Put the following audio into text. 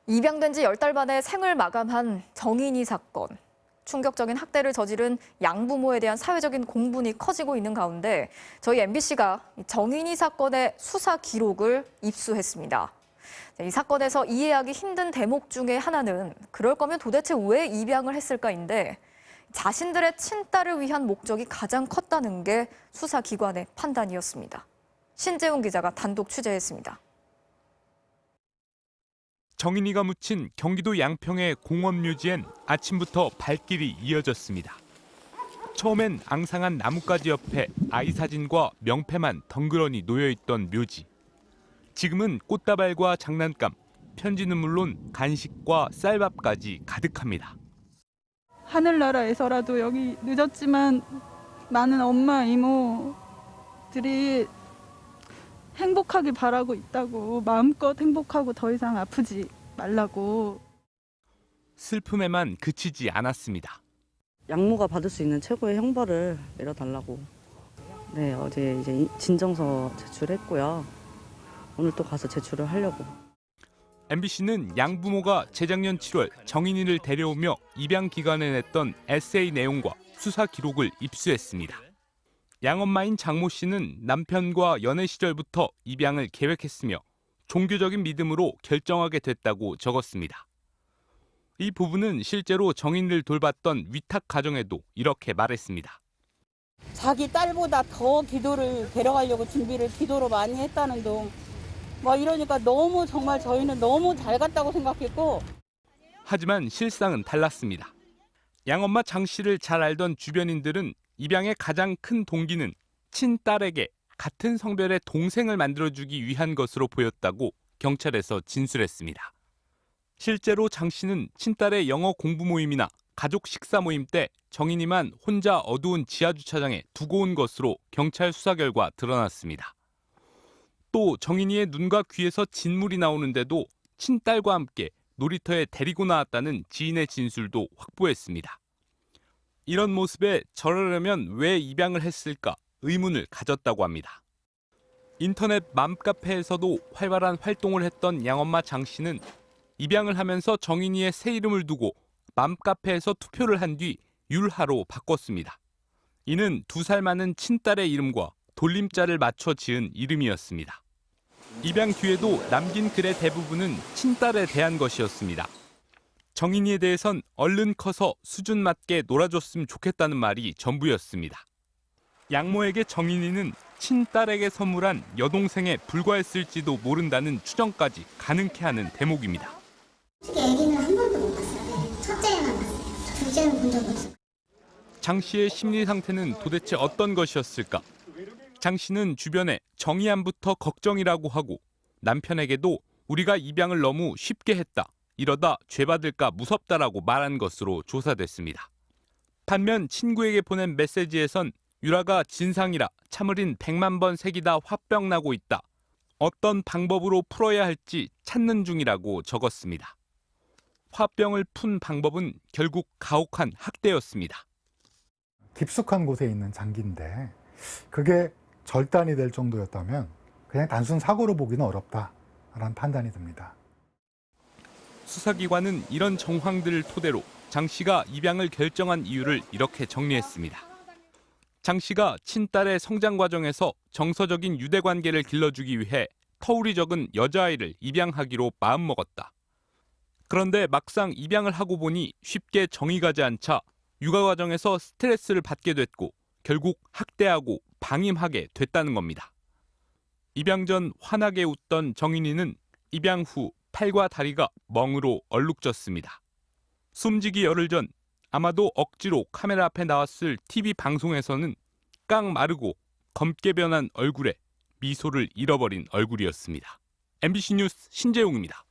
입양된 지 10달 만에 생을 마감한 정인이 사건. 충격적인 학대를 저지른 양부모에 대한 사회적인 공분이 커지고 있는 가운데 저희 MBC가 정인이 사건의 수사 기록을 입수했습니다. 이 사건에서 이해하기 힘든 대목 중에 하나는 그럴 거면 도대체 왜 입양을 했을까인데 자신들의 친딸을 위한 목적이 가장 컸다는 게 수사기관의 판단이었습니다. 신재훈 기자가 단독 취재했습니다. 정인이가 묻힌 경기도 양평의 공원 묘지엔 아침부터 발길이 이어졌습니다. 처음엔 앙상한 나뭇가지 옆에 아이 사진과 명패만 덩그러니 놓여있던 묘지. 지금은 꽃다발과 장난감, 편지는 물론 간식과 쌀밥까지 가득합니다. 하늘나라에서라도 여기 늦었지만 많은 엄마, 이모들이 행복하길 바라고 있다고, 마음껏 행복하고 더 이상 아프지 말라고. 슬픔에만 그치지 않았습니다. 양모가 받을 수 있는 최고의 형벌을 내려달라고. 네, 어제 이제 진정서 제출했고요. 오늘 또 가서 제출을 하려고. MBC는 양부모가 재작년 7월 정인이를 데려오며 입양 기간에 냈던 에세이 내용과 수사 기록을 입수했습니다. 양엄마인 장모 씨는 남편과 연애 시절부터 입양을 계획했으며 종교적인 믿음으로 결정하게 됐다고 적었습니다. 이 부부는 실제로 정인이를 돌봤던 위탁 가정에도 이렇게 말했습니다. 자기 딸보다 더 기도를 데려가려고 준비를 기도로 많이 했다는 둥. 이러니까 너무 정말 저희는 너무 잘 갔다고 생각했고. 하지만 실상은 달랐습니다. 양엄마 장 씨를 잘 알던 주변인들은 입양의 가장 큰 동기는 친딸에게 같은 성별의 동생을 만들어주기 위한 것으로 보였다고 경찰에서 진술했습니다. 실제로 장 씨는 친딸의 영어 공부 모임이나 가족 식사 모임 때 정인이만 혼자 어두운 지하 주차장에 두고 온 것으로 경찰 수사 결과 드러났습니다. 또 정인이의 눈과 귀에서 진물이 나오는데도 친딸과 함께 놀이터에 데리고 나왔다는 지인의 진술도 확보했습니다. 이런 모습에 저러려면 왜 입양을 했을까 의문을 가졌다고 합니다. 인터넷 맘카페에서도 활발한 활동을 했던 양엄마 장 씨는 입양을 하면서 정인이의 새 이름을 두고 맘카페에서 투표를 한 뒤 율하로 바꿨습니다. 이는 2살 많은 친딸의 이름과 돌림자를 맞춰 지은 이름이었습니다. 입양 뒤에도 남긴 글의 대부분은 친딸에 대한 것이었습니다. 정인이에 대해선 얼른 커서 수준 맞게 놀아줬으면 좋겠다는 말이 전부였습니다. 양모에게 정인이는 친딸에게 선물한 여동생에 불과했을지도 모른다는 추정까지 가능케 하는 대목입니다. 솔직히 아기는 한 번도 못 봤어요. 첫째만 봤어요. 둘째는 본 적 없어요. 장 씨의 심리 상태는 도대체 어떤 것이었을까? 장 씨는 주변에 정의안부터 걱정이라고 하고 남편에게도 우리가 입양을 너무 쉽게 했다. 이러다 죄받을까 무섭다라고 말한 것으로 조사됐습니다. 반면 친구에게 보낸 메시지에선 유라가 진상이라 참을인 100만 번 색이다 화병나고 있다. 어떤 방법으로 풀어야 할지 찾는 중이라고 적었습니다. 화병을 푼 방법은 결국 가혹한 학대였습니다. 깊숙한 곳에 있는 장기인데 그게 절단이 될 정도였다면 그냥 단순 사고로 보기는 어렵다라는 판단이 듭니다. 수사기관은 이런 정황들을 토대로 장 씨가 입양을 결정한 이유를 이렇게 정리했습니다. 장 씨가 친딸의 성장 과정에서 정서적인 유대관계를 길러주기 위해 터울이 적은 여자아이를 입양하기로 마음먹었다. 그런데 막상 입양을 하고 보니 쉽게 정이 가지 않자 육아 과정에서 스트레스를 받게 됐고 결국 학대하고 방임하게 됐다는 겁니다. 입양 전 환하게 웃던 정인이는 입양 후 팔과 다리가 멍으로 얼룩졌습니다. 숨지기 열흘 전 아마도 억지로 카메라 앞에 나왔을 TV 방송에서는 깡 마르고 검게 변한 얼굴에 미소를 잃어버린 얼굴이었습니다. MBC 뉴스 신재용입니다.